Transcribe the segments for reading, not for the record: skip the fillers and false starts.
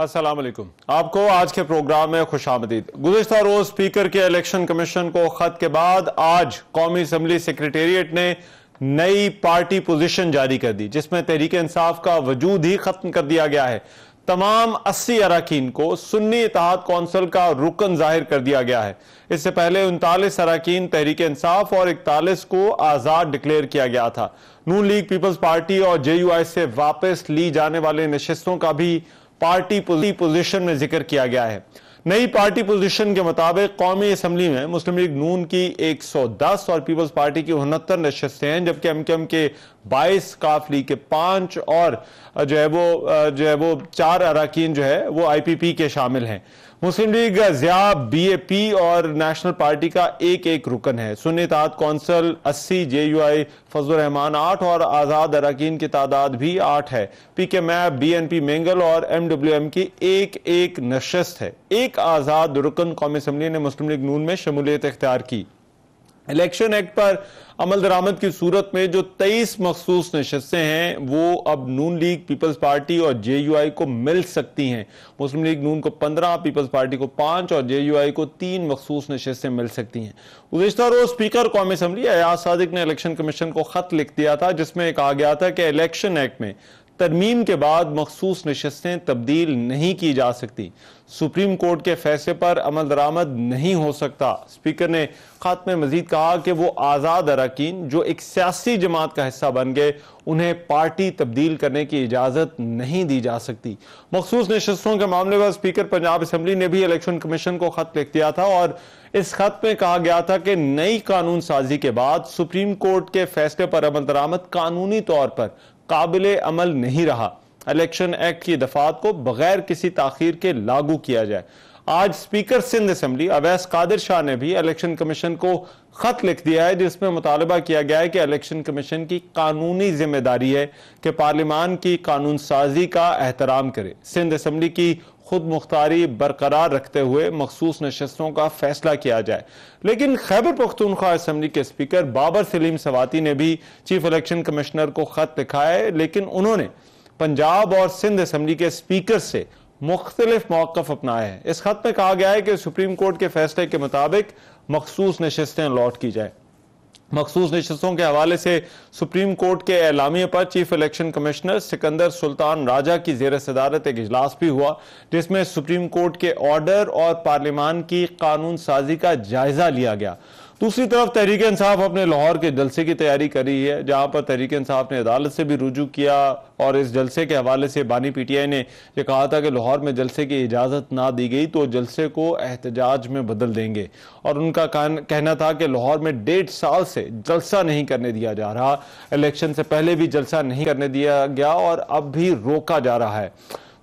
अस्सलाम वालेकुम। आपको आज के प्रोग्राम में खुशामदीद। गुज़िश्ता रोज स्पीकर के इलेक्शन कमीशन को खत के बाद आज कौमी असम्बली सेक्रेटेरिएट ने नई पार्टी पोजीशन जारी कर दी, जिसमें तहरीक इंसाफ का वजूद ही खत्म कर दिया गया है। तमाम 80 अराकीन को सुन्नी इत्तेहाद कौंसिल का रुकन जाहिर कर दिया गया है। इससे पहले 39 अराकीन तहरीक इंसाफ और 41 को आजाद डिक्लेयर किया गया था। नून लीग पीपल्स पार्टी और JUI से वापस ली जाने वाले नशिस्तों का भी पार्टी पोजीशन में जिक्र किया गया है। नई पार्टी पोजीशन के मुताबिक कौमी असम्बली में मुस्लिम लीग नून की 110 और पीपल्स पार्टी की 69 नशिस्तें हैं, जबकि MKM के 22, काफ लीग के 5 और जो है वो 4 अराकीन जो है वो IPP के शामिल हैं। मुस्लिम लीग ज़िया, BAP और नेशनल पार्टी का एक रुकन है। सुन्नी इत्तेहाद कौंसिल 80, JUI फजल रहमान 8 और आज़ाद अराकीन की तादाद भी 8 है। PK मैप, BNP मेंगल और MWM की एक नशिस्त है। एक आज़ाद रुकन कौमी असम्बली ने मुस्लिम लीग नून में शमूलियत इख्तियार की। इलेक्शन एक्ट पर अमल दरामद की सूरत में जो 23 मखसूस नशिस्तें हैं वो अब नून लीग, पीपल्स पार्टी और JUI को मिल सकती हैं। मुस्लिम लीग नून को 15, पीपल्स पार्टी को 5 और JUI को 3 मखसूस नशिस्तें मिल सकती हैं। गुज़िश्ता रोज स्पीकर कौमी असम्बली अयाज सादिक ने इलेक्शन कमीशन को खत लिख दिया था, जिसमें कहा गया था कि इलेक्शन एक्ट में तरमीम के बाद मखसूस नशिस्तें तब्दील नहीं की जा सकती। सुप्रीम कोर्ट के फैसले पर अमल दरामद नहीं हो सकता। स्पीकर ने खत में मजीद कहा कि वो आज़ाद अराकीन जो एक सियासी जमात का हिस्सा बन गए, उन्हें पार्टी तब्दील करने की इजाज़त नहीं दी जा सकती। मखसूस नशिस्तों के मामले पर स्पीकर पंजाब असम्बली ने भी इलेक्शन कमीशन को खत लिख दिया था और इस खत में कहा गया था कि नई कानून साजी के बाद सुप्रीम कोर्ट के फैसले पर अमल दरामद कानूनी तौर पर काबिले अमल नहीं रहा। इलेक्शन एक्ट की दफात को बगैर किसी ताखीर के लागू किया जाए। आज स्पीकर सिंध असम्बली अवैस कादिर शाह ने भी इलेक्शन कमीशन को खत लिख दिया है, जिसमें मुतालबा किया गया है कि इलेक्शन कमीशन की कानूनी जिम्मेदारी है कि पार्लियामान की कानून साजी का एहतराम करे। सिंध असम्बली की खुद मुख्तारी बरकरार रखते हुए मखसूस नशिस्तों का फैसला किया जाए। लेकिन खैबर पख्तूनख्वा असम्बली के स्पीकर बाबर सलीम सवाती ने भी चीफ इलेक्शन कमिश्नर को खत लिखा है, लेकिन उन्होंने पंजाब और सिंध असम्बली के स्पीकर से मुख्तलिफ मौक़िफ़ अपनाए हैं। इस खत में कहा गया है कि सुप्रीम कोर्ट के फैसले के मुताबिक मखसूस नशिस्तें लॉट की जाए। मखसूस नशिस्तों के हवाले से सुप्रीम कोर्ट के एलामिये पर chief election commissioner Sikandar Sultan Raja की ज़ेर सदारत एक इजलास भी हुआ, जिसमें सुप्रीम कोर्ट के ऑर्डर और पार्लियामान की कानून साजी का जायजा लिया गया। दूसरी तरफ तहरीक इंसाफ अपने लाहौर के जलसे की तैयारी कर रही है, जहां पर तहरीक इंसाफ ने अदालत से भी रुजू किया और इस जलसे के हवाले से बानी PTI ने यह कहा था कि लाहौर में जलसे की इजाज़त ना दी गई तो जलसे को एहतजाज में बदल देंगे। और उनका कहना था कि लाहौर में 1.5 साल से जलसा नहीं करने दिया जा रहा, इलेक्शन से पहले भी जलसा नहीं करने दिया गया और अब भी रोका जा रहा है।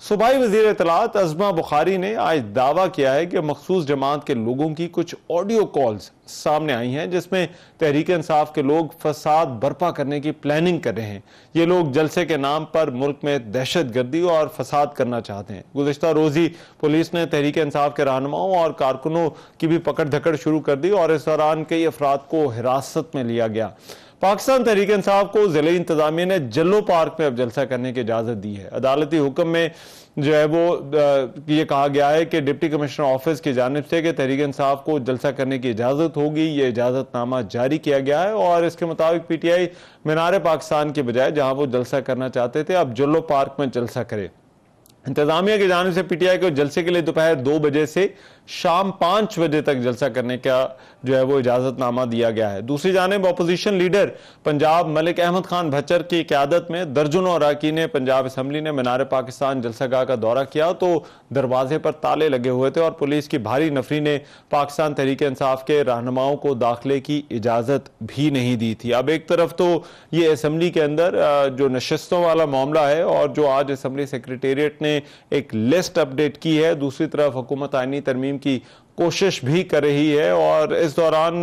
सूबाई वज़ीर इत्तलात अज़मा बुखारी ने आज दावा किया है कि मखसूस जमात के लोगों की कुछ ऑडियो कॉल्स सामने आई हैं, जिसमें तहरीक इंसाफ के लोग फसाद बर्पा करने की प्लानिंग कर रहे हैं। ये लोग जलसे के नाम पर मुल्क में दहशत गर्दी और फसाद करना चाहते हैं। गुज़िश्ता रोज़ी पुलिस ने तहरीक इंसाफ के रहनुमाओं और कारकुनों की भी पकड़ धकड़ शुरू कर दी और इस दौरान कई अफराद को हिरासत में लिया गया। पाकिस्तान तहरीक इंसाफ को ज़िले इंतजामिया ने जल्लो पार्क में अब जलसा करने की इजाज़त दी है। अदालती हुक्म में जो है वो ये कहा गया है कि डिप्टी कमिश्नर ऑफिस की जानिब से कि तहरीक इंसाफ को जलसा करने की इजाज़त होगी। ये इजाज़तनामा जारी किया गया है और इसके मुताबिक PTI मीनार पाकिस्तान के बजाय जहां वो जलसा करना चाहते थे, अब जल्लो पार्क में जलसा करे। इंतजामिया की जानिब से PTI को जलसे के लिए दोपहर 2 बजे से शाम 5 बजे तक जलसा करने का जो है वो इजाजतनामा दिया गया है। दूसरी जानिब अपोजिशन लीडर पंजाब मलिक अहमद खान भच्चर की क़यादत में दर्जनों अराकीन पंजाब असम्बली ने मीनार पाकिस्तान जलसागाह का दौरा किया तो दरवाजे पर ताले लगे हुए थे और पुलिस की भारी नफरी ने पाकिस्तान तहरीक इंसाफ के रहनुमाओं को दाखिले की इजाज़त भी नहीं दी थी। अब एक तरफ तो ये असम्बली के अंदर जो नशिस्तों वाला मामला है और जो आज असम्बली सेक्रेटेरिएट ने एक लिस्ट अपडेट की है, दूसरी तरफ हुकूमत आईनी तरमीम की कोशिश भी कर रही है और इस दौरान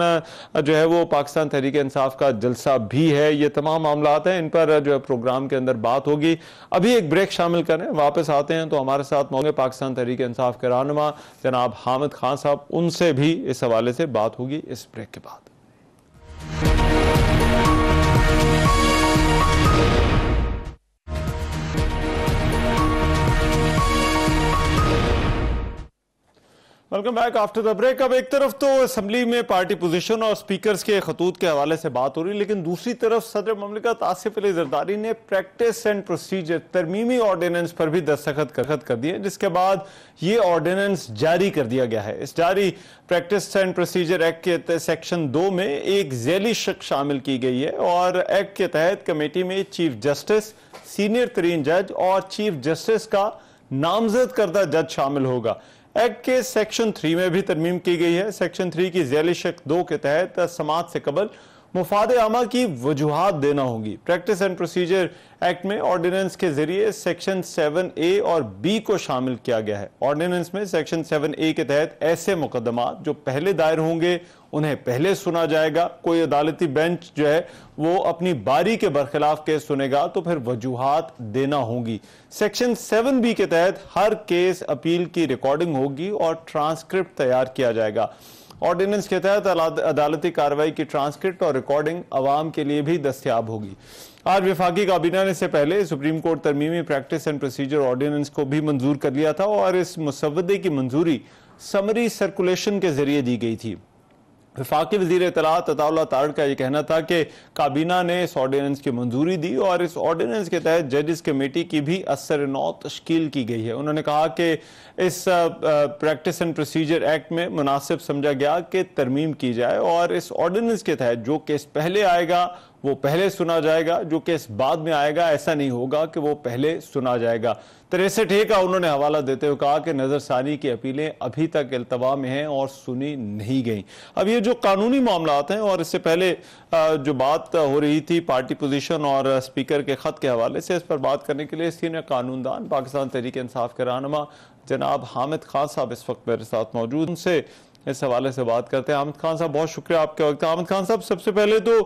जो है वो पाकिस्तान तहरीक इंसाफ का जलसा भी है। ये तमाम मामला हैं, इन पर जो है प्रोग्राम के अंदर बात होगी। अभी एक ब्रेक शामिल करें, वापस आते हैं तो हमारे साथ मौजूद पाकिस्तान तहरीक इंसाफ के रहनुमा जनाब हामिद खान साहब, उनसे भी इस हवाले से बात होगी इस ब्रेक के बाद। Welcome back after the break. अब एक तरफ तो असेंबली में पार्टी पोजीशन और स्पीकर्स के खतूत के हवाले से बात हो रही, लेकिन दूसरी तरफ सदर ममलिकत आसिफ अली जरदारी ने प्रैक्टिस एंड प्रोसीजर तरमीमी ऑर्डिनेंस पर भी दस्तखत कर दिए, जिसके बाद ये ऑर्डिनेंस जारी कर दिया गया है। इस जारी प्रैक्टिस एंड प्रोसीजर एक्ट के सेक्शन 2 में एक झैली शक शामिल की गई है और एक्ट के तहत कमेटी में चीफ जस्टिस, सीनियर तरीन जज और चीफ जस्टिस का नामजद करदा जज शामिल होगा। एक्ट के सेक्शन 3 में भी तरमीम की गई है। सेक्शन 3 की झैली शक 2 के तहत समाअत से कबल मुफाद आमा की वजूहात देना होगी। प्रैक्टिस एंड प्रोसीजर एक्ट में ऑर्डिनेंस के जरिए सेक्शन 7A और B को शामिल किया गया है। ऑर्डिनेंस में सेक्शन 7A के तहत ऐसे मुकदमात जो पहले दायर होंगे उन्हें पहले सुना जाएगा। कोई अदालती बेंच जो है वो अपनी बारी के बरखिलाफ केस सुनेगा तो फिर वजूहात देना होगी। सेक्शन 7B के तहत हर केस अपील की रिकॉर्डिंग होगी और ट्रांसक्रिप्ट तैयार किया जाएगा। ऑर्डिनेंस के तहत अदालती कार्रवाई की ट्रांसक्रिप्ट और रिकॉर्डिंग अवाम के लिए भी दस्तयाब होगी। आज वफाकी काबीना ने इससे पहले सुप्रीम कोर्ट तरमीमी प्रैक्टिस एंड प्रोसीजर ऑर्डिनेंस को भी मंजूर कर लिया था और इस मुसव्वदे की मंजूरी समरी सर्कुलेशन के जरिए दी गई थी। वफाकी वज़ीर इत्तलात अताउल्लाह तारड़ का यह कहना था कि काबीना ने इस ऑर्डिनेंस की मंजूरी दी और इस ऑर्डिनेंस के तहत जजेस कमेटी की भी असर नौ तश्कील की गई है। उन्होंने कहा कि इस प्रैक्टिस एंड प्रोसीजर एक्ट में मुनासिब समझा गया कि तरमीम की जाए और इस ऑर्डिनेंस के तहत जो केस पहले आएगा वो पहले सुना जाएगा, जो केस बाद में आएगा ऐसा नहीं होगा कि वो पहले सुना जाएगा। 63A का उन्होंने हवाला देते हुए कहा कि नजरसानी की अपीलें अभी तक इल्तवा में हैं और सुनी नहीं गई। अब ये जो कानूनी मामलात हैं और इससे पहले जो बात हो रही थी पार्टी पोजीशन और स्पीकर के खत के हवाले से, इस पर बात करने के लिए सीनियर कानूनदान पाकिस्तान तहरीक इंसाफ के रहनुमा जनाब हामिद खान साहब इस वक्त मेरे साथ मौजूद, उनसे इस हवाले से बात करते हैं। हामिद खान साहब बहुत शुक्रिया आपके वक्त। हामिद खान साहब, सबसे पहले तो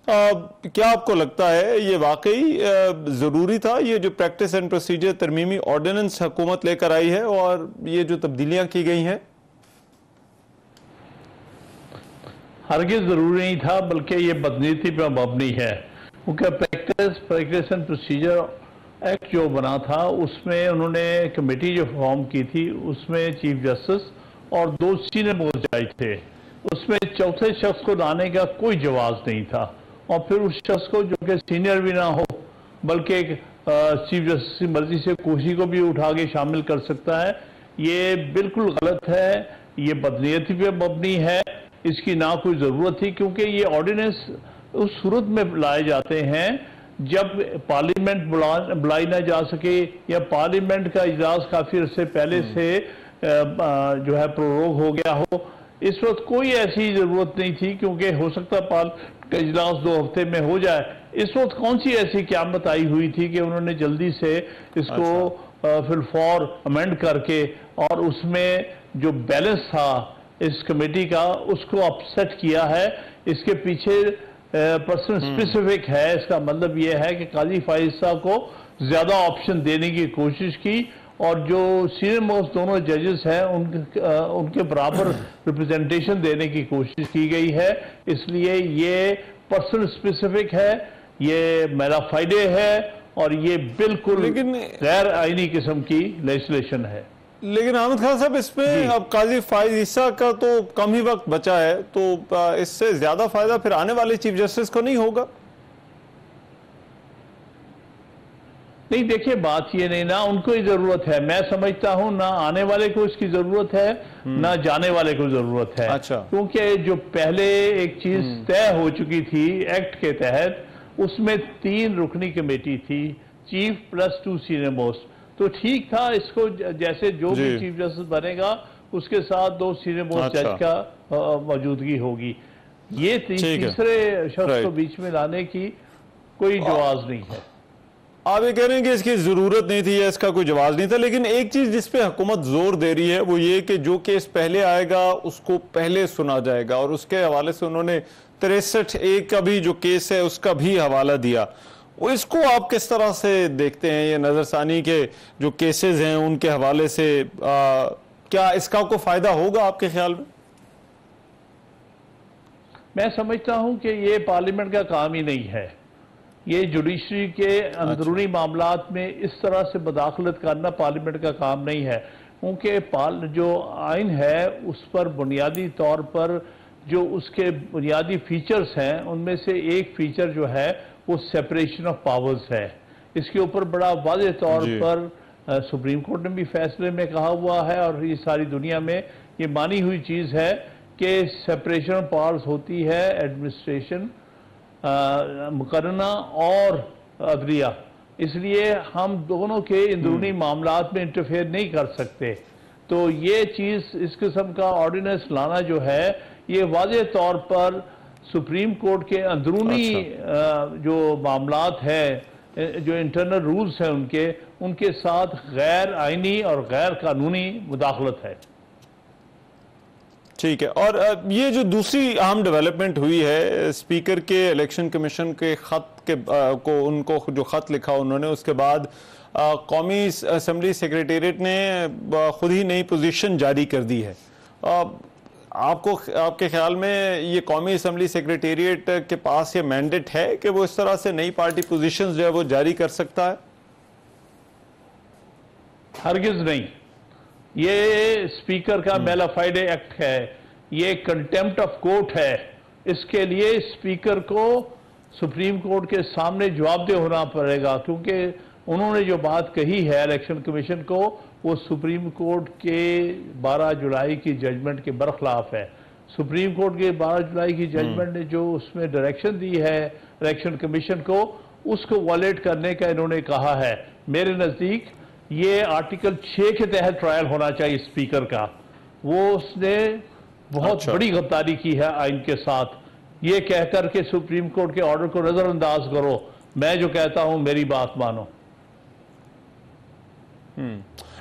क्या आपको लगता है ये वाकई जरूरी था, ये जो प्रैक्टिस एंड प्रोसीजर तरमीमी ऑर्डिनेंस हुकूमत लेकर आई है और ये जो तब्दीलियां की गई हैं? हरगिज जरूरी नहीं था, बल्कि ये बदनीति पर मबनी है, क्योंकि प्रैक्टिस एंड प्रोसीजर एक्ट जो बना था उसमें उन्होंने कमेटी जो फॉर्म की थी उसमें चीफ जस्टिस और 2 सीनियर मोस्ट जज थे। उसमें चौथे शख्स को लाने का कोई जवाब नहीं था और फिर उस शख्स को जो कि सीनियर भी ना हो बल्कि चीफ जस्टिस की मर्जी से किसी को भी उठा के शामिल कर सकता है, ये बिल्कुल गलत है, ये बदनीयती पे मबनी है, इसकी ना कोई ज़रूरत थी। क्योंकि ये ऑर्डिनेंस उस सूरत में लाए जाते हैं जब पार्लियामेंट बुलाई ना जा सके या पार्लियामेंट का इजलास काफ़ी अरसे पहले से जो है प्रोरोग हो गया हो। इस वक्त कोई ऐसी जरूरत नहीं थी, क्योंकि हो सकता पार्लियामेंट का इजलास 2 हफ्ते में हो जाए। इस वक्त कौन सी ऐसी क़यामत आई हुई थी कि उन्होंने जल्दी से इसको फिल फॉर अमेंड करके और उसमें जो बैलेंस था इस कमेटी का उसको अपसेट किया है। इसके पीछे पर्सन स्पेसिफिक है, इसका मतलब यह है कि काजी फाइज साहब को ज्यादा ऑप्शन देने की कोशिश की और जो सीनियर मोस्ट दोनों जजेस हैं उनके बराबर रिप्रेजेंटेशन देने की कोशिश की गई है। इसलिए ये पर्सन स्पेसिफिक है, ये मेलाफाइडे है और ये बिल्कुल गैर आईनी किस्म की लेजिस्लेशन है। लेकिन हामिद खान साहब, इसमें अब काजी फाइज ईसा का तो कम ही वक्त बचा है, तो इससे ज्यादा फायदा फिर आने वाले चीफ जस्टिस को नहीं होगा? नहीं, देखिए बात ये नहीं ना उनको ही जरूरत है, मैं समझता हूं ना आने वाले को इसकी जरूरत है ना जाने वाले को जरूरत है। अच्छा। क्योंकि जो पहले एक चीज तय हो चुकी थी एक्ट के तहत, उसमें 3 रुकनी कमेटी थी, चीफ प्लस 2 सीनियर मोस्ट, तो ठीक था। इसको जैसे जो भी चीफ जस्टिस बनेगा उसके साथ 2 सीनियर मोस्ट जज का मौजूदगी होगी। ये तीसरे शख्स को बीच में लाने की कोई जवाब नहीं है। आप ये कह रहे हैं कि इसकी जरूरत नहीं थी या इसका कोई जवाब नहीं था, लेकिन एक चीज जिस पे हुकूमत जोर दे रही है वो ये कि जो केस पहले आएगा उसको पहले सुना जाएगा और उसके हवाले से उन्होंने 63A का भी जो केस है उसका भी हवाला दिया। वो इसको आप किस तरह से देखते हैं? ये नजरसानी के जो केसेस हैं उनके हवाले से क्या इसका कोई फायदा होगा आपके ख्याल में? मैं समझता हूं कि ये पार्लियामेंट का काम ही नहीं है। ये जुडिशरी के अंदरूनी मामलात में इस तरह से मुदाखलत करना पार्लियामेंट का काम नहीं है। उनके जो आइन है उस पर बुनियादी तौर पर जो उसके बुनियादी फीचर्स हैं उनमें से एक फीचर जो है वो सेपरेशन ऑफ पावर्स है। इसके ऊपर बड़ा वाज़ेह तौर पर सुप्रीम कोर्ट ने भी फैसले में कहा हुआ है और ये सारी दुनिया में ये मानी हुई चीज़ है कि सेपरेशन ऑफ पावर्स होती है एडमिनिस्ट्रेशन, मुकर्रना और अदलिया। इसलिए हम दोनों के अंदरूनी मामलात में इंटरफेयर नहीं कर सकते। तो ये चीज़, इस किस्म का ऑर्डिनेंस लाना जो है ये वाज़ेह तौर पर सुप्रीम कोर्ट के अंदरूनी जो मामलात है, जो इंटरनल रूल्स हैं उनके साथ गैर आइनी और गैर कानूनी मुदाखलत है। ठीक है। और ये जो दूसरी अहम डेवलपमेंट हुई है, स्पीकर के इलेक्शन कमीशन के खत के को उनको जो खत लिखा उन्होंने, उसके बाद कौमी असम्बली सेक्रेटेरिएट ने खुद ही नई पोजीशन जारी कर दी है। आपके ख्याल में ये कौमी असम्बली सेक्रेटेरिएट के पास ये मैंडेट है कि वो इस तरह से नई पार्टी पोजीशंस जो है वो जारी कर सकता है? हरगिज नहीं। ये स्पीकर का मेलाफाइडे एक्ट है, ये कंटेम्प्ट ऑफ कोर्ट है। इसके लिए स्पीकर को सुप्रीम कोर्ट के सामने जवाबदेह होना पड़ेगा, क्योंकि उन्होंने जो बात कही है इलेक्शन कमीशन को वो सुप्रीम कोर्ट के 12 जुलाई की जजमेंट के बरखिलाफ है। सुप्रीम कोर्ट के 12 जुलाई की जजमेंट ने जो उसमें डायरेक्शन दी है इलेक्शन कमीशन को, उसको वॉलेट करने का इन्होंने कहा है। मेरे नज़दीक ये आर्टिकल 6 के तहत ट्रायल होना चाहिए स्पीकर का। वो उसने बहुत बड़ी गद्दारी की है आइन के साथ, ये कहकर के सुप्रीम कोर्ट के ऑर्डर को नजरअंदाज करो, मैं जो कहता हूं मेरी बात मानो।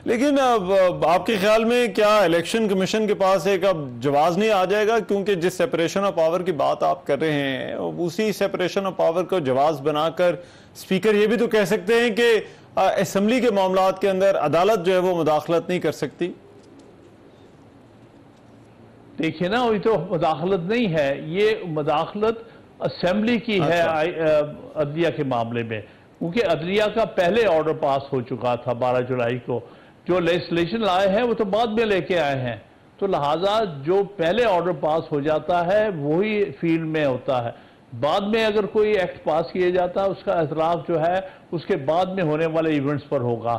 लेकिन अब आपके ख्याल में क्या इलेक्शन कमीशन के पास एक अब जवाब नहीं आ जाएगा? क्योंकि जिस सेपरेशन ऑफ पावर की बात आप कर रहे हैं, उसी सेपरेशन ऑफ पावर को जवाब बनाकर स्पीकर ये भी तो कह सकते हैं कि असेंबली के मामलात के अंदर अदालत जो है वो मुदाखलत नहीं कर सकती। देखिए ना, वही तो मुदाखलत नहीं है, ये मुदाखलत असेंबली की है अदलिया के मामले में, क्योंकि अदलिया का पहले ऑर्डर पास हो चुका था 12 जुलाई को। जो लेजिस्लेशन लाए हैं वो तो बाद में लेके आए हैं, तो लिहाजा जो पहले ऑर्डर पास हो जाता है वही फील्ड में होता है। बाद में अगर कोई एक्ट पास किया जाता है उसका एतराफ़ जो है उसके बाद में होने वाले इवेंट्स पर होगा,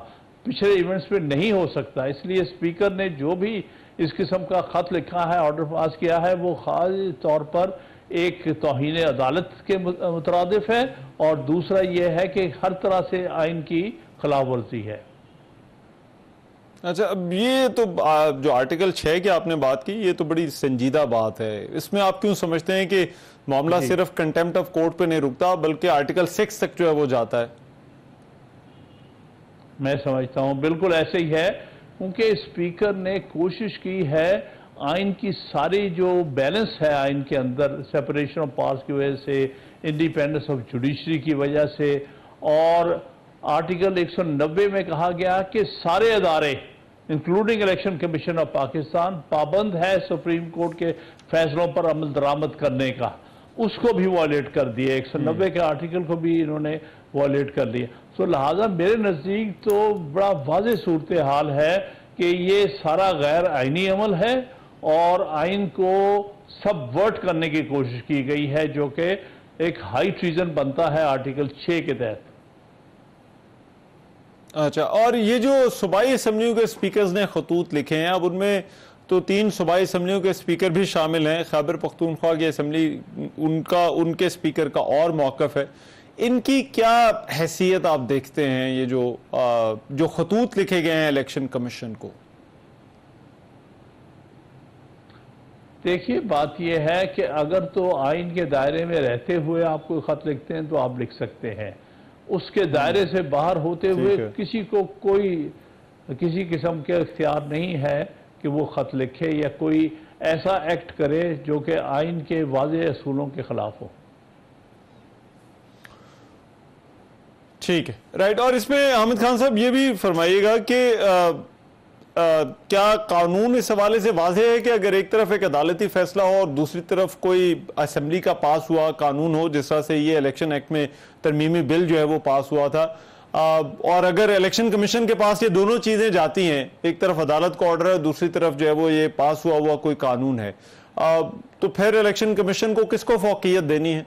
पिछले इवेंट्स पे नहीं हो सकता। इसलिए स्पीकर ने जो भी इस किस्म का खत लिखा है, ऑर्डर पास किया है, वो खास तौर पर एक तौहीन अदालत के मुतरादिफ है और दूसरा ये है कि हर तरह से आइन की खिलाफ वर्जी है। अच्छा, अब ये तो जो आर्टिकल 6 की आपने बात की, ये तो बड़ी संजीदा बात है। इसमें आप क्यों समझते हैं कि मामला सिर्फ कंटेम्प्ट ऑफ कोर्ट पे नहीं रुकता बल्कि आर्टिकल 6 तक जो है वो जाता है? मैं समझता हूं बिल्कुल ऐसे ही है, क्योंकि स्पीकर ने कोशिश की है आइन की सारी जो बैलेंस है आइन के अंदर, सेपरेशन ऑफ पावर्स की वजह से, इंडिपेंडेंस ऑफ जुडिशरी की वजह से, और आर्टिकल 190 में कहा गया कि सारे अदारे including election commission of Pakistan पाबंद है सुप्रीम कोर्ट के फैसलों पर अमल दरामद करने का, उसको भी वॉयलेट कर दिया। 190 के आर्टिकल को भी इन्होंने वॉयलेट कर दिया। तो लिहाजा मेरे नज़दीक तो बड़ा वाज़ेह सूरत हाल है कि ये सारा गैर आइनी अमल है और आइन को सबवर्ट करने की कोशिश की गई है, जो कि एक हाई ट्रीजन बनता है आर्टिकल 6 के तहत। अच्छा, और ये जो सूबाई असम्बलियों के स्पीकर्स ने खतूत लिखे हैं, अब उनमें तो 3 सूबाई असम्बलियों के स्पीकर भी शामिल हैं। खैबर पख्तूनख्वा की असम्बली, उनके स्पीकर का और मौक़िफ़ है। इनकी क्या हैसियत आप देखते हैं, ये जो खतूत लिखे गए हैं इलेक्शन कमीशन को? देखिए, बात यह है कि अगर तो आइन के दायरे में रहते हुए आप कोई खत लिखते हैं तो आप लिख सकते हैं, उसके दायरे से बाहर होते हुए किसी को कोई किसी किस्म के इख्तियार नहीं है कि वो खत लिखे या कोई ऐसा एक्ट करे जो कि आइन के वाज़ेह असूलों के खिलाफ हो। ठीक है, राइट। और इसमें हामिद खान साहब ये भी फरमाइएगा कि क्या कानून इस हवाले से वाज़ेह है कि अगर एक तरफ एक अदालती फैसला हो और दूसरी तरफ कोई असेंबली का पास हुआ कानून हो, जिस तरह से ये इलेक्शन एक्ट में तरमीमी बिल जो है वो पास हुआ था, और अगर इलेक्शन कमीशन के पास ये दोनों चीजें जाती हैं, एक तरफ अदालत का ऑर्डर है, दूसरी तरफ जो है वो ये पास हुआ कोई कानून है, तो फिर इलेक्शन कमीशन को किसको फौकियत देनी है?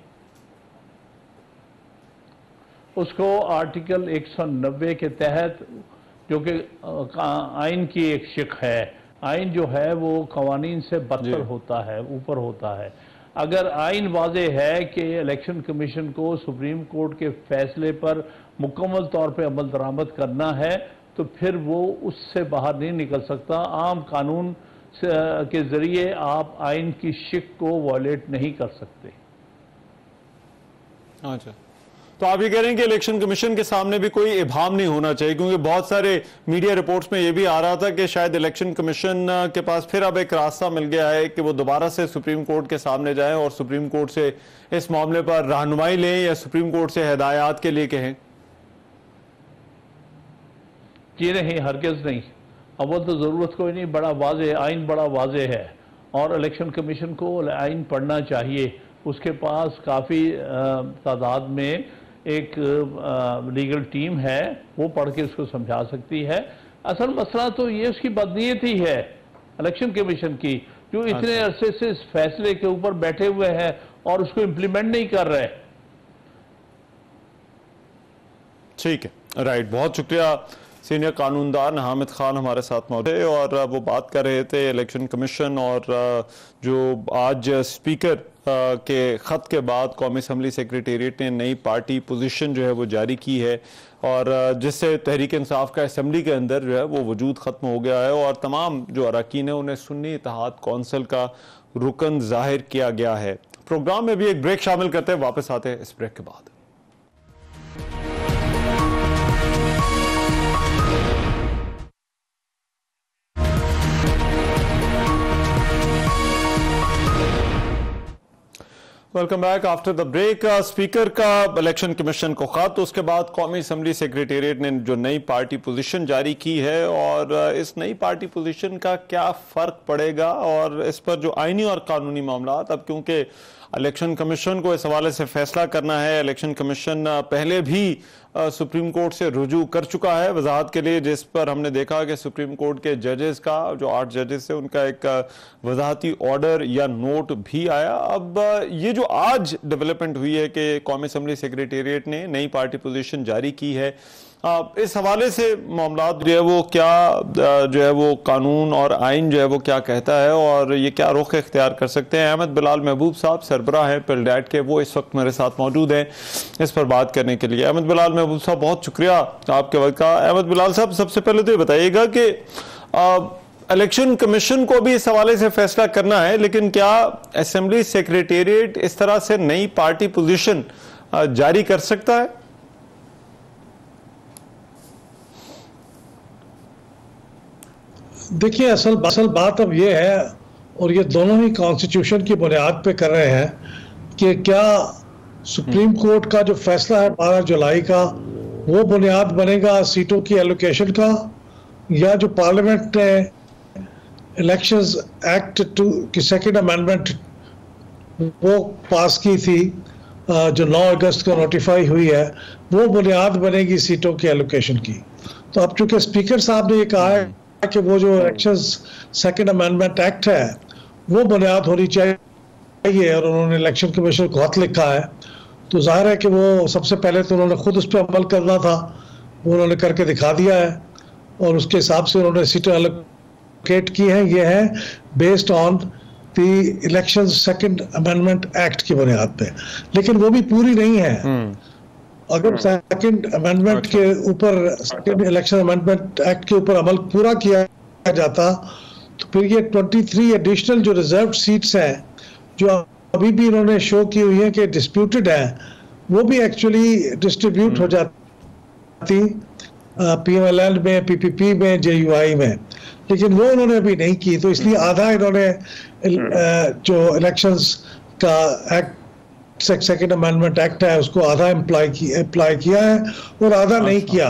उसको आर्टिकल 190 के तहत, जो कि आइन की एक शिक है, आइन जो है वो कवानीन से बदतर होता है, ऊपर होता है। अगर आइन वाजे है कि इलेक्शन कमीशन को सुप्रीम कोर्ट के फैसले पर मुकम्मल तौर पे अमल दरामद करना है, तो फिर वो उससे बाहर नहीं निकल सकता। आम कानून के जरिए आप आइन की शिक को वायलेट नहीं कर सकते। अच्छा, तो आप ये कह रहे हैं कि इलेक्शन कमीशन के सामने भी कोई इबाम नहीं होना चाहिए, क्योंकि बहुत सारे मीडिया रिपोर्ट्स में ये भी आ रहा था कि शायद इलेक्शन कमीशन के पास फिर अब एक रास्ता मिल गया है कि वो दोबारा से सुप्रीम कोर्ट के सामने जाएं और सुप्रीम कोर्ट से इस मामले पर रहनुमाई लें या सुप्रीम कोर्ट से हिदायत के लिए कहें। जी नहीं, हरगिज़ नहीं। अव्वल तो ज़रूरत कोई नहीं, बड़ा वाज़े आइन बड़ा वाज़े है और इलेक्शन कमीशन को आइन पढ़ना चाहिए। उसके पास काफ़ी तादाद में एक लीगल टीम है, वो पढ़ के उसको समझा सकती है। असल मसला तो ये उसकी बदनीयती है इलेक्शन कमीशन की, जो इतने अरसे से इस फैसले के ऊपर बैठे हुए हैं और उसको इम्प्लीमेंट नहीं कर रहे। ठीक है, राइट, बहुत शुक्रिया। सीनियर कानूनदान हामिद खान हमारे साथ मौजूद थे और वो बात कर रहे थे इलेक्शन कमीशन और जो आज स्पीकर के ख़त के बाद कौमी असम्बली सेक्रेटेरिएट ने नई पार्टी पोजीशन जो है वो जारी की है और जिससे तहरीक इंसाफ का असम्बली के अंदर जो है वो वजूद ख़त्म हो गया है और तमाम जो अरकान है उन्हें सुन्नी इत्तेहाद कौंसिल का रुकन जाहिर किया गया है। प्रोग्राम में भी एक ब्रेक शामिल करते हैं, वापस आते हैं इस ब्रेक के बाद। Welcome back after the break. Speaker का इलेक्शन कमीशन को खत, उसके बाद कौमी असम्बली सेक्रेटेरिएट ने जो नई पार्टी पोजीशन जारी की है और इस नई पार्टी पोजीशन का क्या फ़र्क पड़ेगा और इस पर जो आइनी और कानूनी मामला, अब क्योंकि इलेक्शन कमीशन को इस हवाले से फैसला करना है, इलेक्शन कमीशन पहले भी सुप्रीम कोर्ट से रुजू कर चुका है वजाहत के लिए, जिस पर हमने देखा कि सुप्रीम कोर्ट के जजेस का जो 8 जजेस है उनका एक वजाहती ऑर्डर या नोट भी आया। अब ये जो आज डेवलपमेंट हुई है कि कौमी असम्बली सेक्रेटेरिएट ने नई पार्टी पोजीशन जारी की है, इस हवाले से मामला जो है वो क्या जो है वो कानून और आइन जो है वो क्या कहता है और ये क्या रुख इख्तियार कर सकते हैं। अहमद बिलाल महबूब साहब सरबराह हैं पिलडैट के, वो इस वक्त मेरे साथ मौजूद हैं इस पर बात करने के लिए। अहमद बिलाल महबूब साहब, बहुत शुक्रिया आपके वक्त का। अहमद बिलाल साहब, सबसे पहले तो ये बताइएगा कि इलेक्शन कमीशन को भी इस हवाले से फैसला करना है, लेकिन क्या असेंबली सेक्रेटेरिएट इस तरह से नई पार्टी पोजीशन जारी कर सकता है? देखिए, असल बात अब ये है, और ये दोनों ही कॉन्स्टिट्यूशन की बुनियाद पे कर रहे हैं कि क्या सुप्रीम कोर्ट का जो फैसला है 12 जुलाई का, वो बुनियाद बनेगा सीटों की एलोकेशन का, या जो पार्लियामेंट ने इलेक्शंस एक्ट की सेकेंड अमेंडमेंट वो पास की थी जो 9 अगस्त को नोटिफाई हुई है, वो बुनियाद बनेगी सीटों की एलोकेशन की। तो अब चूंकि स्पीकर साहब ने ये कहा है कि वो जो इलेक्शंस सेकेंड अमेंडमेंट एक्ट है वो बुनियाद होनी चाहिए और उन्होंने इलेक्शन कमीशन को खत लिखा है, तो जाहिर है कि वो सबसे पहले तो उन्होंने खुद उस पर अमल करना था, वो उन्होंने करके दिखा दिया है और उसके हिसाब से उन्होंने सीटें एलोकेट की हैं। ये है based on the election second amendment act की बुनियाद पे, लेकिन वो भी पूरी नहीं है। अगर सेकंड अमेंडमेंट के ऊपर, सेकंड इलेक्शन अमेंडमेंट एक्ट के ऊपर अमल पूरा किया जाता, तो फिर ये 23 एडिशनल जो रिजर्व सीट्स हैं जो अभी भी इन्होंने शो की हुई है कि डिस्प्यूटेड है, वो भी एक्चुअली डिस्ट्रीब्यूट हो जाती PMLN में, PPP में, JUI में, लेकिन वो उन्होंने अभी नहीं की। तो इसलिए आधा इन्होंने जो इलेक्शंस का एक्ट सेकेंड अमेंडमेंट एक्ट है उसको आधा अप्लाई किया है और आधा नहीं किया,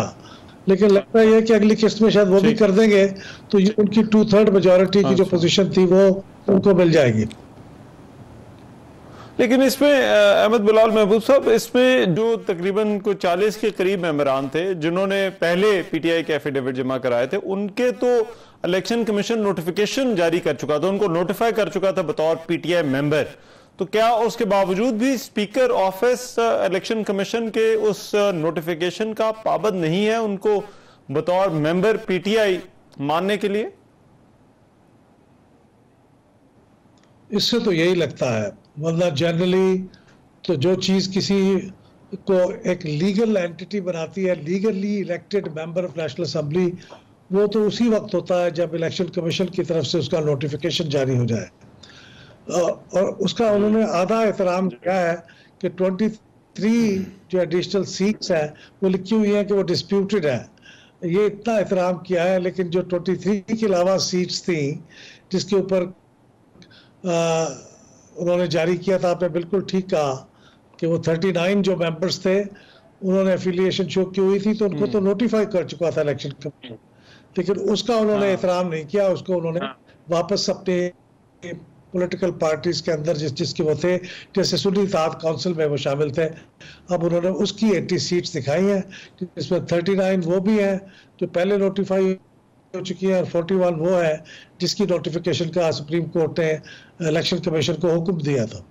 लेकिन लगता है कि अगली किस्त में शायद वो भी कर देंगे, तो ये उनकी 2/3 मेजॉरिटी की जो पोजीशन थी वो उनको मिल जाएगी। लेकिन इसमें अहमद बिलाल महबूब साहब, इसमें जो तकरीबन को 40 के करीब मेंबरान थे जिन्होंने पहले पीटीआई के एफिडेविट जमा कराए थे, उनके तो इलेक्शन कमीशन नोटिफिकेशन जारी कर चुका था, उनको नोटिफाई कर चुका था बतौर पीटीआई मेंबर। तो क्या उसके बावजूद भी स्पीकर ऑफिस इलेक्शन कमीशन के उस नोटिफिकेशन का पाबंद नहीं है उनको बतौर मेंबर पीटीआई मानने के लिए? इससे तो यही लगता है, वरना जनरली तो जो चीज किसी को एक लीगल एंटिटी बनाती है, legally elected member of national assembly, वो तो उसी वक्त होता है जब इलेक्शन कमीशन की तरफ से उसका नोटिफिकेशन जारी हो जाए। और उसका उन्होंने आधा एहतराम किया है कि 23 जो एडिशनल सीट्स है वो लिखी हुई है कि वो डिस्प्यूटेड है, ये इतना एहतराम किया है। लेकिन जो 23 के अलावा सीट्स थी जिसके ऊपर उन्होंने जारी किया था, आपने बिल्कुल ठीक कहा कि वो 39 जो मेंबर्स थे उन्होंने एफिलिएशन शो की हुई थी, तो उनको तो नोटिफाई कर चुका था इलेक्शन कमीशन, लेकिन उसका उन्होंने एहतराम नहीं किया। उसको उन्होंने वापस अपने पॉलिटिकल पार्टीज के अंदर जिसके वो थे, जैसे सुन्नी इत्तेहाद काउंसिल में वो शामिल थे, अब उन्होंने उसकी 80 सीट्स दिखाई हैं, जिसमें 39 वो भी हैं जो पहले नोटिफाई हो चुकी है और 41 वो है जिसकी नोटिफिकेशन का सुप्रीम कोर्ट ने इलेक्शन कमीशन को हुक्म दिया था।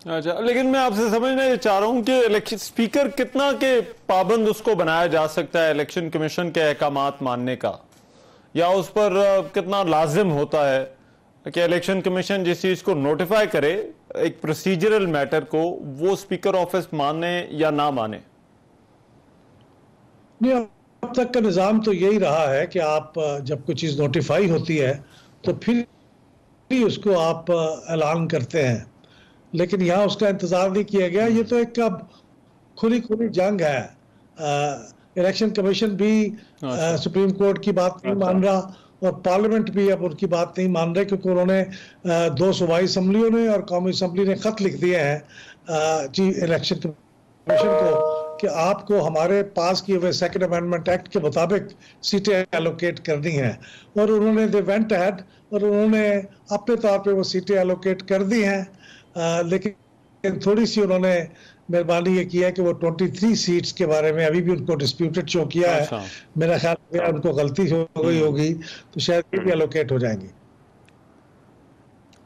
अच्छा, लेकिन मैं आपसे समझना चाह रहा हूं कि इलेक्शन स्पीकर कितना के पाबंद उसको बनाया जा सकता है इलेक्शन कमीशन के अहकामात मानने का, या उस पर कितना लाजिम होता है कि इलेक्शन कमीशन जिस चीज को नोटिफाई करे एक प्रोसीजरल मैटर को, वो स्पीकर ऑफिस माने या ना माने? नहीं, अब तक का निज़ाम तो यही रहा है कि आप जब कोई चीज़ नोटिफाई होती है तो फिर ही उसको आप ऐलान करते हैं, लेकिन यहाँ उसका इंतज़ार नहीं किया गया। ये तो एक अब खुली जंग है। इलेक्शन कमीशन भी सुप्रीम कोर्ट की बात नहीं मान रहा और पार्लियामेंट भी अब उनकी बात नहीं मान रहे, क्योंकि उन्होंने 2 सूबाई असम्बलियों ने और कौमी असम्बली ने खत लिख दिए हैं जी इलेक्शन कमीशन को कि आपको हमारे पास किए हुए सेकंड अमेंडमेंट एक्ट के मुताबिक सीटें एलोकेट करनी है। और उन्होंने दे वेंट अहेड और उन्होंने अपने तौर पे वो सीटें एलोकेट कर दी हैं, लेकिन थोड़ी सी उन्होंने मेहरबानी ये किया कि वो 23 सीट्स के बारे में अभी भी उनको डिस्प्यूटेड शो किया है। मेरा ख्याल है उनको गलती हो गई होगी तो शायद ये भी एलोकेट हो जाएंगी।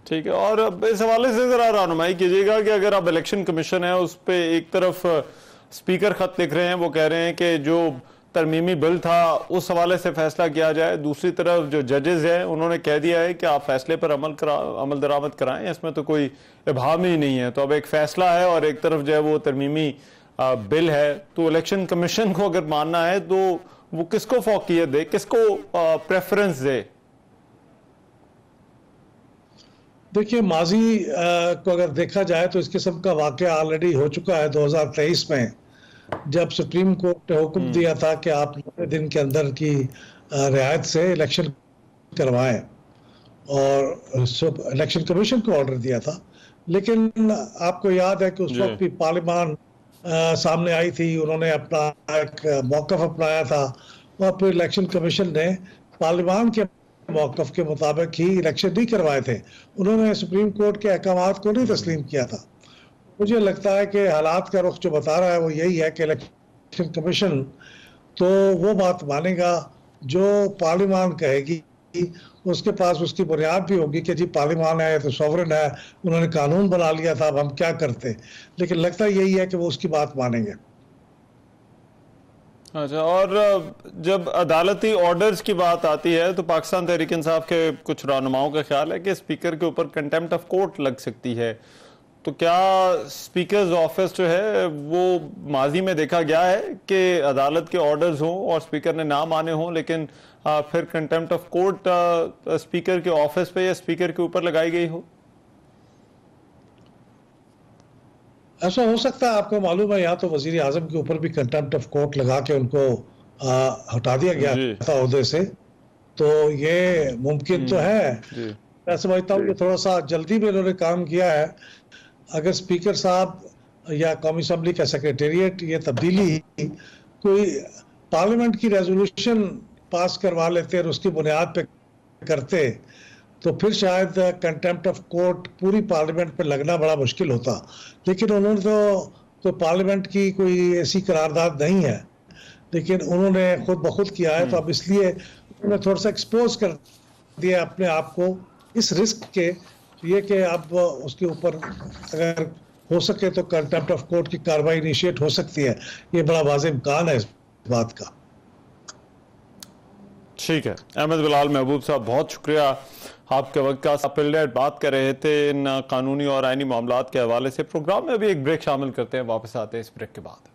ठीक है, और अब इस हवाले से जरा रहनुमाई कीजिएगा कि अगर अब इलेक्शन कमीशन है उस पर एक तरफ स्पीकर खत लिख रहे हैं, वो कह रहे हैं कि जो तरमीमी बिल था उस हवाले से फैसला किया जाए, दूसरी तरफ जो जजेस हैं उन्होंने कह दिया है कि आप फैसले पर अमल दरामद कराएं, इसमें तो कोई इबाहम ही नहीं है। तो अब एक फैसला है और एक तरफ जो है वो तरमीमी बिल है, तो इलेक्शन कमीशन को अगर मानना है तो वो किसको फौकियत दे, किसको प्रेफरेंस दे? देखिए, माजी को अगर देखा जाए तो इस किस्म का वाकया ऑलरेडी हो चुका है 2023 में, जब सुप्रीम कोर्ट ने हुक्म दिया था कि आप 90 दिन के अंदर की रियायत से इलेक्शन करवाएं, और इलेक्शन कमीशन को ऑर्डर दिया था। लेकिन आपको याद है कि उस वक्त भी पार्लियामान सामने आई थी, उन्होंने अपना एक मौक़िफ़ अपनाया था और फिर इलेक्शन कमीशन ने पार्लियामान के मौक़िफ़ के मुताबिक ही इलेक्शन नहीं करवाए थे। उन्होंने सुप्रीम कोर्ट के अहकामात को नहीं तस्लीम किया था। मुझे लगता है कि हालात का रुख जो बता रहा है वो यही है कि इलेक्शन कमीशन तो वो बात मानेगा जो पार्लियामान कहेगी, उसके पास उसकी बुनियाद भी होगी कि जी पार्लियामान है तो सॉवरेन है, उन्होंने कानून बना लिया था, अब हम क्या करते। लेकिन लगता यही है कि वो उसकी बात मानेंगे। अच्छा, और जब अदालती ऑर्डर्स की बात आती है तो पाकिस्तान तहरीक इंसाफ के कुछ रहनुमाओं का ख्याल है कि स्पीकर के ऊपर कंटेम्प्ट ऑफ कोर्ट लग सकती है। तो क्या स्पीकर्स ऑफिस जो है वो माजी में देखा गया है कि अदालत के ऑर्डर्स हों और स्पीकर ने ना माने हों, लेकिन फिर कंटेम्प्ट ऑफ कोर्ट स्पीकर के ऑफिस पे या स्पीकर के ऊपर लगाई गई हो? ऐसा हो सकता है। आपको मालूम है यहाँ तो वजीर आजम के ऊपर भी कंटेम्प्ट ऑफ कोर्ट लगा के उनको हटा दिया गया था ओहदे से, तो ये मुमकिन तो है। मैं समझता हूँ कि थोड़ा सा जल्दी में इन्होंने काम किया है। अगर स्पीकर साहब या कौमी असम्बली का सेक्रेटेरिएट ये तब्दीली कोई पार्लियामेंट की रेजोल्यूशन पास करवा लेते और उसकी बुनियाद पे करते तो फिर शायद कंटेम्प्ट ऑफ कोर्ट पूरी पार्लियामेंट पे लगना बड़ा मुश्किल होता, लेकिन उन्होंने तो पार्लियामेंट की कोई ऐसी करारदाद नहीं है, लेकिन उन्होंने खुद ब खुद किया है, तो अब इसलिए उन्होंने थोड़ा सा एक्सपोज कर दिया अपने आप को इस रिस्क के, ये कि अब उसके ऊपर अगर हो सके तो कंटेम्प्ट ऑफ कोर्ट की कार्रवाई इनिशिएट हो सकती है। ये बड़ा वाज़ेह इम्कान है इस बात का। ठीक है, अहमद बिलाल महबूब साहब, बहुत शुक्रिया आपके वक्त का। आप बात कर रहे थे इन कानूनी और आईनी मामलात के हवाले से। प्रोग्राम में अभी एक ब्रेक शामिल करते हैं, वापस आते हैं इस ब्रेक के बाद।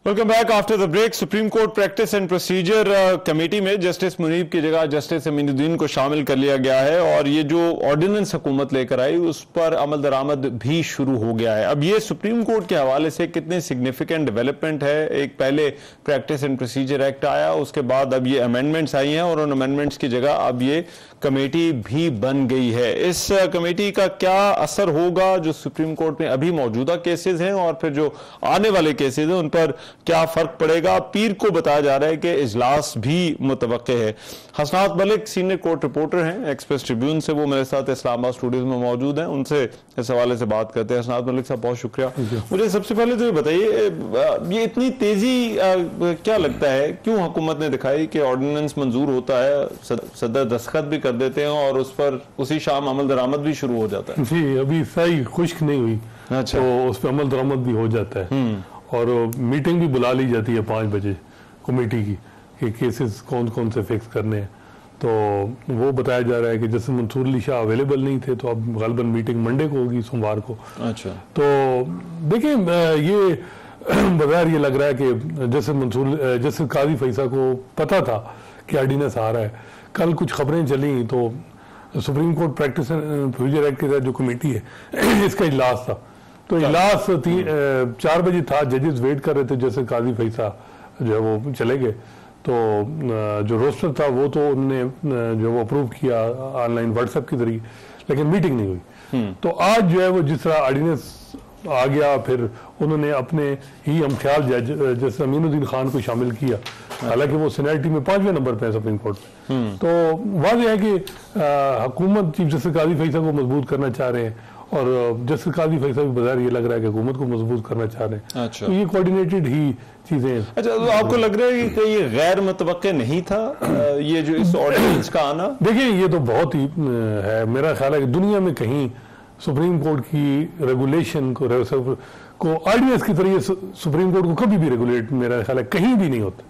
Welcome back after the break. Supreme court practice and procedure committee में जस्टिस मुनीब की जगह जस्टिस अमीनुद्दीन को शामिल कर लिया गया है और ये जो ऑर्डिनेंस हुकूमत लेकर आई उस पर अमल दरामद भी शुरू हो गया है। अब ये सुप्रीम कोर्ट के हवाले से कितने सिग्निफिकेंट डेवलपमेंट है। एक पहले प्रैक्टिस एंड प्रोसीजर एक्ट आया, उसके बाद अब ये अमेंडमेंट्स आई हैं और उन अमेंडमेंट्स की जगह अब ये कमेटी भी बन गई है। इस कमेटी का क्या असर होगा जो सुप्रीम कोर्ट में अभी मौजूदा केसेस हैं और फिर जो आने वाले केसेस हैं उन पर क्या फर्क पड़ेगा। पीर को बताया जा रहा है कि इजलास भी मुतवक्के है। हसनात मलिक सीनियर कोर्ट रिपोर्टर हैं एक्सप्रेस ट्रिब्यून से, वो मेरे साथ इस्लामाबाद स्टूडियो में मौजूद हैं, उनसे इस हवाले से बात करते हैं। हसनात मलिक साहब, बहुत शुक्रिया। मुझे सबसे पहले तो ये बताइए, ये इतनी तेजी क्या लगता है, क्यों हुकूमत ने दिखाई कि ऑर्डिनेंस मंजूर होता है, सदर दस्तखत भी कर देते हैं और उस पर उसी शाम अमल दरामद भी शुरू हो जाता है? जी, अभी सही खुश्क नहीं हुई। अच्छा। तो उस पर अमल दरामद भी हो जाता है और मीटिंग भी बुला ली जाती है 5 बजे कमेटी की कि केसेस कौन कौन से फिक्स करने हैं। तो वो बताया जा रहा है कि जैसे मंसूर अली शाह अवेलेबल नहीं थे तो अब गलबन मीटिंग मंडे को होगी, सोमवार को। अच्छा। तो देखिए, ये बगैर ये लग रहा है कि जैसे काजी फैसा को पता था कि ऑर्डिनेंस आ रहा है। कल कुछ खबरें चली तो supreme court practice and procedure act के तहत जो कमेटी है इसका इजलास था, तो इजलास 4 बजे था। जजेस वेट कर रहे थे, जैसे काजी फैसा जो है वो चले गए, तो जो रोस्टर था वो तो उन्होंने जो वो अप्रूव किया ऑनलाइन व्हाट्सएप के जरिए, लेकिन मीटिंग नहीं हुई। तो आज जो है वो जिस तरह ऑर्डिनेंस आ गया, फिर उन्होंने अपने ही हमख्याल जज जैसे अमीनुद्दीन खान को शामिल किया, हालांकि वो सीनियरिटी में 5वें नंबर पे है सुप्रीम कोर्ट में। तो वाज़ेह है कि हुकूमत चीफ जस्टिस काजी फैसा को मजबूत करना चाह रहे हैं और जस्टिस काजी फैसा भी बाजार ये लग रहा है कि हुकूमत को मजबूत करना चाह रहे हैं। अच्छा। तो ये कोऑर्डिनेटेड ही चीजें हैं। अच्छा, तो आपको लग रहा है कि ये गैर मुतवक्के नहीं था ये जो इस ऑर्डिनेंस का आना? देखिए, ये तो बहुत ही है, मेरा ख्याल है कि दुनिया में कहीं सुप्रीम कोर्ट की रेगुलेशन को ऑर्डिनेंस की तरह सुप्रीम कोर्ट को कभी भी रेगुलेट मेरा ख्याल है कहीं भी नहीं होता।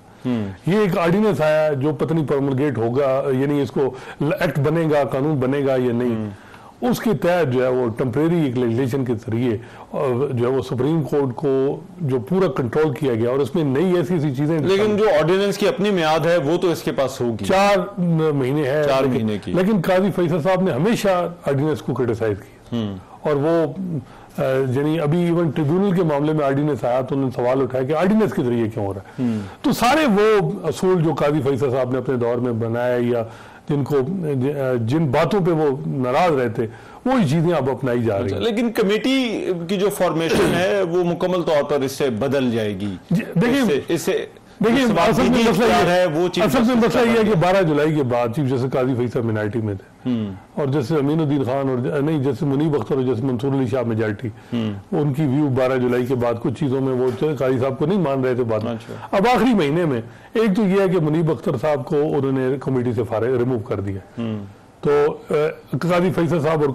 ये एक ऑर्डिनेंस आया जो पता नहीं प्रोमलगेट होगा, यानी इसको एक्ट बनेगा, कानून बनेगा या नहीं, उसके तहत जो है वो टेम्परेरी एक लेजिस्लेशन के जरिए जो है वो सुप्रीम कोर्ट को जो पूरा कंट्रोल किया गया और उसमें नई ऐसी ऐसी चीजें। लेकिन जो ऑर्डिनेंस की अपनी मियाद है वो तो इसके पास होगी, 4 महीने है, 4 महीने की। लेकिन काजी फैसल साहब ने हमेशा ऑर्डिनेंस को क्रिटिसाइज किया और वो यानी अभी इवन ट्रिब्यूनल के मामले में ऑर्डिनेंस आया तो उन्होंने सवाल उठाया कि ऑर्डिनेंस के जरिए क्यों हो रहा है। तो सारे वो असूल जो काजी फैसल साहब ने अपने दौर में बनाया या जिन बातों पे वो नाराज रहते, वो ही चीजें अब अपनाई जा रही हैं। लेकिन कमेटी की जो फॉर्मेशन है वो मुकम्मल तौर पर इससे बदल जाएगी। देखिए असल में मसला ये है कि 12 जुलाई के बाद चीफ जस्टिस काजी फैसल मिनॉरिटी में थे और जैसे अमीनुद्दीन खान और नहीं जैसे मुनीब अख्तर और जैसे मंसूर अली शाह मेजॉरिटी, उनकी व्यू 12 जुलाई के बाद कुछ चीजों में वो काजी साहब को नहीं मान रहे थे बाद में। अब आखिरी महीने में एक तो ये है कि मुनीब अख्तर साहब को उन्होंने कमेटी से रिमूव कर दिया, तो काजी फैसल साहब और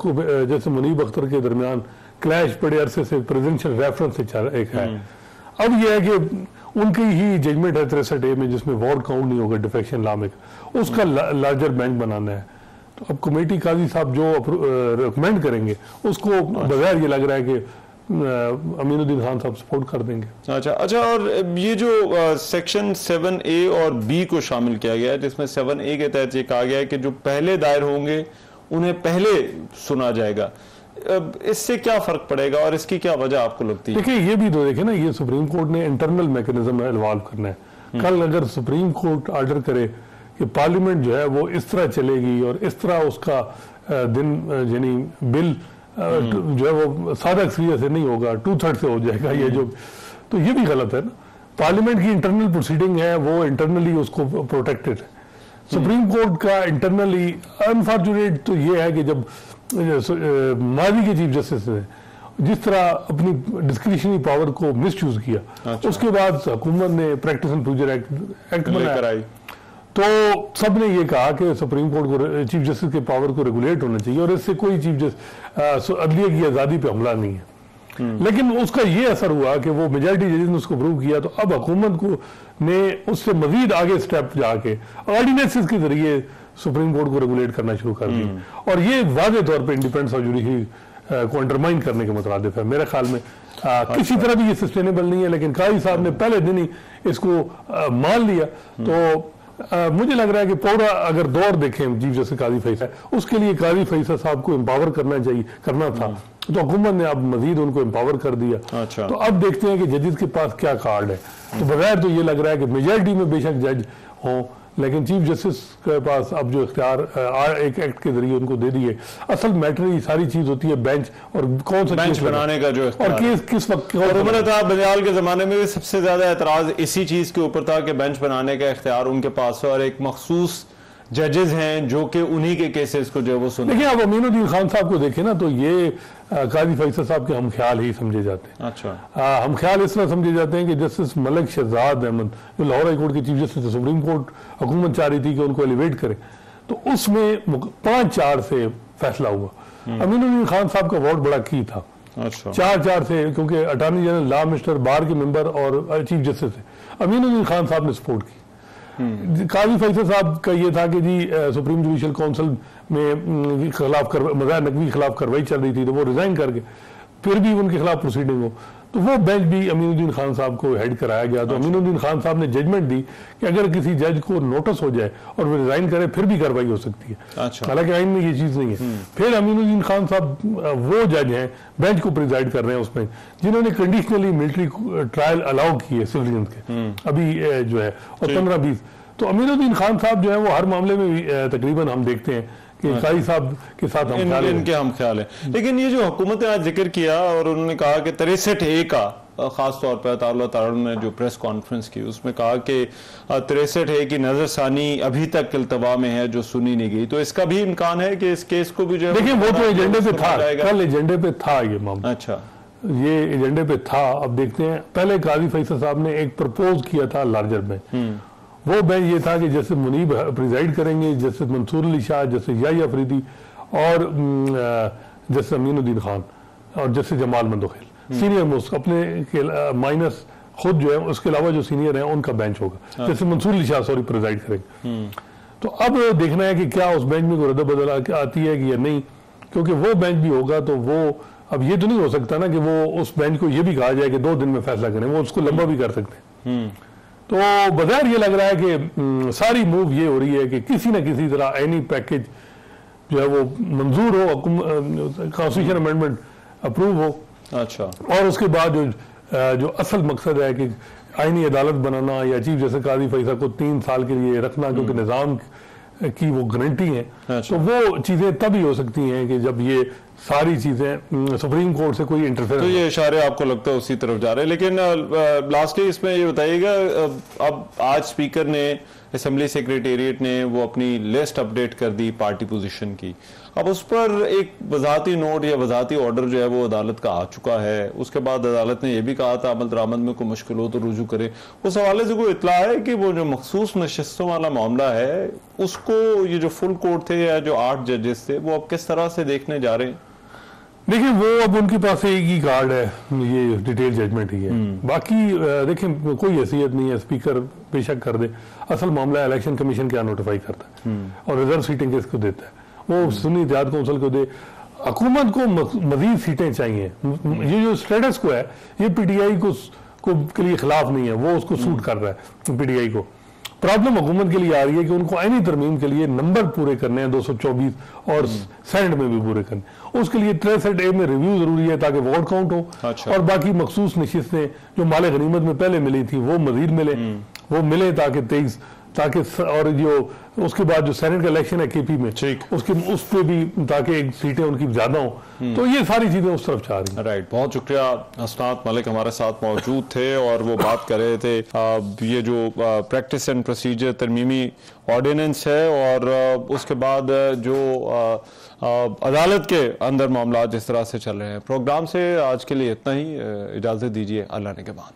जैसे मुनीब अख्तर के दरमियान क्लैश बड़े अरसे से प्रेसिडेंशियल रेफरेंस से एक है। अब यह है कि उनकी ही जजमेंट है 63A में जिसमें वॉर काउंट नहीं होगा डिफेक्शन लॉ में, उसका लार्जर बैंक बनाना है। तो अब कमेटी काजी साहब जो रिकमेंड करेंगे उसको बगैर ये लग रहा है कि अमीनुद्दीन खान साहब सपोर्ट कर देंगे। अच्छा, और ये जो सेक्शन 7A और B को शामिल किया गया है जिसमें 7A के तहत ये कहा गया है कि जो पहले दायर होंगे उन्हें पहले सुना जाएगा, इससे क्या फर्क पड़ेगा और इसकी क्या वजह आपको लगती है? देखिए, ये भी तो देखे ना, ये सुप्रीम कोर्ट ने इंटरनल मैकेनिज्म इन्वॉल्व करना है। कल अगर सुप्रीम कोर्ट ऑर्डर करे कि पार्लियामेंट जो है वो इस तरह चलेगी और इस तरह उसका दिन यानी बिल जो है वो सादा अक्सरियत से नहीं होगा, 2/3 से हो जाएगा ये जो, तो ये भी गलत है ना। पार्लियामेंट की इंटरनल प्रोसीडिंग है, वो इंटरनली उसको प्रोटेक्टेड है। सुप्रीम कोर्ट का इंटरनली अनफॉर्चुनेट तो ये है कि जब माजी के चीफ जस्टिस ने जिस तरह अपनी डिस्क्रिशनरी पावर को मिसयूज किया, अच्छा। उसके बाद हुकूमत ने प्रैक्टिस एंड प्रोसीजर एक्ट बनाया, तो सब ने ये कहा कि सुप्रीम कोर्ट को, चीफ जस्टिस के पावर को रेगुलेट होना चाहिए और इससे कोई चीफ जस्टिस अदलिया की आज़ादी पे हमला नहीं है। लेकिन उसका ये असर हुआ कि वो मेजॉरिटी जजेस ने उसको अप्रूव किया, तो अब हुकूमत को ने उससे मजीद आगे स्टेप जाके ऑर्डिनेंसेस के जरिए सुप्रीम कोर्ट को रेगुलेट करना शुरू कर दिया, और ये वाज़े तौर पर इंडिपेंडेंस ऑफ जुडिशरी को अंडरमाइन करने के मुतरादिफ है। मेरे ख्याल में किसी तरह भी ये सस्टेनेबल नहीं है, लेकिन काजी साहब ने पहले दिन ही इसको मान लिया। तो मुझे लग रहा है कि पूरा अगर दौर देखें चीफ जस्टिस काजी फैसला, उसके लिए काजी फैसला साहब को एम्पावर करना था, तो हुकूमत ने अब मजीद उनको एम्पावर कर दिया। अच्छा। तो अब देखते हैं कि जजेस के पास क्या कार्ड है। तो बगैर तो ये लग रहा है कि मेजॉरिटी में बेशक जज हों, लेकिन चीफ जस्टिस के पास अब जो इख्तियार एक एक्ट के जरिए उनको दे दिए। असल मैटर ये सारी चीज होती है बेंच, और कौन सा बेंच बनाने का जो और केस किस वक्त। और उमर अताब बंदियाल के जमाने में भी सबसे ज्यादा एतराज इसी चीज के ऊपर था कि बेंच बनाने का इख्तियार उनके पास है और एक मखसूस जजेस हैं जो कि उन्हीं के केसेस को जो वो सुने। देखिए, आप अमीनुद्दीन खान साहब को देखें ना, तो ये काजी फैसल साहब के हम ख्याल ही समझे जाते हैं। अच्छा। हम ख्याल इस तरह समझे जाते हैं कि जस्टिस मलिक शहजाद अहमद जो लाहौर हाई कोर्ट के चीफ जस्टिस, सुप्रीम कोर्ट हुकूमत चाह रही थी कि उनको एलिवेट करे, तो उसमें 5-4 से फैसला हुआ। अमीनुद्दीन खान साहब का वोट बड़ा की था। अच्छा। 4-4 से, क्योंकि अटॉर्नी जनरल लॉ मिनिस्टर बार के मेंबर और चीफ जस्टिस थे, अमीनुद्दीन खान साहब ने सपोर्ट की। काजी फैसल साहब का ये था कि जी सुप्रीम जुडिशल काउंसिल में खिलाफ मज़ाहिर नकवी खिलाफ कार्रवाई चल रही थी, तो वो रिजाइन करके फिर भी उनके खिलाफ प्रोसीडिंग हो, तो वो बेंच भी अमीनुद्दीन खान साहब को हेड कराया गया। तो अमीनुद्दीन खान साहब ने जजमेंट दी कि अगर किसी जज को नोटिस हो जाए और वो रिजाइन करे फिर भी कार्रवाई हो सकती है। अच्छा। हालांकि आइन में ये चीज़ नहीं है। फिर अमीनुद्दीन खान साहब वो जज हैं, बेंच को प्रिजाइड कर रहे हैं उसमें, जिन्होंने कंडीशनली मिलिट्री ट्रायल अलाउ किए सिविलियंस के अभी जो है, और 15-20। तो अमीनुद्दीन खान साहब जो है वो हर मामले में तकरीबन हम देखते हैं कि काजी साहब के साथ इनके हम ख्याल है। लेकिन ये जो हुकूमत ने आज जिक्र किया और उन्होंने कहा कि 63A का खास तौर पर अताउल्लाह तारण ने जो प्रेस कॉन्फ्रेंस की उसमें कहा कि 63A की नजरसानी अभी तक इल्तवा में है जो सुनी नहीं गई, तो इसका भी इम्कान है कि इस केस को भी जो है, देखिए वो तो एजेंडे पे था, कल एजेंडे पे था ये मामला। अच्छा, ये एजेंडे पे था। अब देखते हैं, पहले काजी फैसल साहब ने एक प्रपोज किया था लार्जर बेंच, वो बेंच ये था कि जैसे मुनीब प्रिजाइड करेंगे, जैसे मंसूर अली शाह, जैसे याही अफरीदी और जैसे अमीनुद्दीन खान और जैसे जमाल मंदोखेल सीनियर मोस्ट अपने माइनस खुद जो है, उसके अलावा जो सीनियर है उनका बेंच होगा। जैसे मंसूर अली शाह प्रिजाइड करेंगे। तो अब देखना है कि क्या उस बेंच में कोई रद्द-बदल आती है कि या नहीं, क्योंकि वो बेंच भी होगा तो वो, अब ये तो नहीं हो सकता ना कि वो उस बेंच को ये भी कहा जाए कि 2 दिन में फैसला करें, वो उसको लंबा भी कर सकते हैं। तो बगैर ये लग रहा है कि सारी मूव ये हो रही है कि किसी न किसी तरह एनी पैकेज जो है वो मंजूर हो, कॉन्स्टिट्यूशन अमेंडमेंट अप्रूव हो। अच्छा। और उसके बाद जो असल मकसद है कि आईनी अदालत बनाना या चीफ जस्टिस काजी फैसल को 3 साल के लिए रखना, क्योंकि निज़ाम की वो गारंटी है। अच्छा। तो वो चीज़ें तभी हो सकती हैं कि जब ये सारी चीजें सुप्रीम कोर्ट से कोई इंटरफेयर। तो ये इशारे आपको लगता है उसी तरफ जा रहे हैं। लेकिन लास्टली इसमें ये बताइएगा, अब आज स्पीकर ने, असेंबली सेक्रेटेरिएट ने वो अपनी लिस्ट अपडेट कर दी पार्टी पोजीशन की। अब उस पर एक वजाती नोट या वजाती ऑर्डर जो है वो अदालत का आ चुका है। उसके बाद अदालत ने यह भी कहा था अमल दरामद में कोई मुश्किल हो तो रुजू करे। उस हवाले से कोई इतला है कि वो जो मखसूस नशिस्तों वाला मामला है उसको ये जो फुल कोर्ट थे या जो 8 जजेस थे वो अब किस तरह से देखने जा रहे हैं? देखिए, वो अब उनके पास एक ही कार्ड है, ये डिटेल जजमेंट ही है। बाकी देखें, कोई हैसियत नहीं है, स्पीकर बेशक कर दे, असल मामला इलेक्शन कमीशन क्या नोटिफाई करता है और रिजर्व सीटें किसको देता है, वो सुन्नी इत्तेहाद काउंसिल को दे। हुकूमत को मजीद सीटें चाहिए। ये जो स्टेटस को है, ये पीटीआई को के लिए खिलाफ नहीं है, वो उसको सूट कर रहा है पीटीआई को। प्रॉब्लम हुकूमत के लिए आ रही है कि उनको आईनी तरमीम के लिए नंबर पूरे करने हैं 224 और सेनेट में भी पूरे करने। उसके लिए 63A में रिव्यू जरूरी है ताकि वोट काउंट हो। अच्छा। और बाकी मखसूस नशिस्तें जो माले गनीमत में पहले मिली थी वो मजीद मिले, वो मिले ताकि 23 ताकि और जो उसके बाद जो सेनेट का इलेक्शन है केपी में, उसके उस पे भी ताकि सीटें उनकी ज्यादा हो, तो ये सारी चीजें उस तरफ जा रही हैं। राइट, बहुत शुक्रिया। हसनात मलिक हमारे साथ मौजूद थे और वो बात कर रहे थे ये जो प्रैक्टिस एंड प्रोसीजर तरमीमी ऑर्डिनेंस है और उसके बाद जो अदालत के अंदर मामला जिस तरह से चल रहे हैं। प्रोग्राम से आज के लिए इतना ही, इजाजत दीजिए, अल्लाह ने के बाद।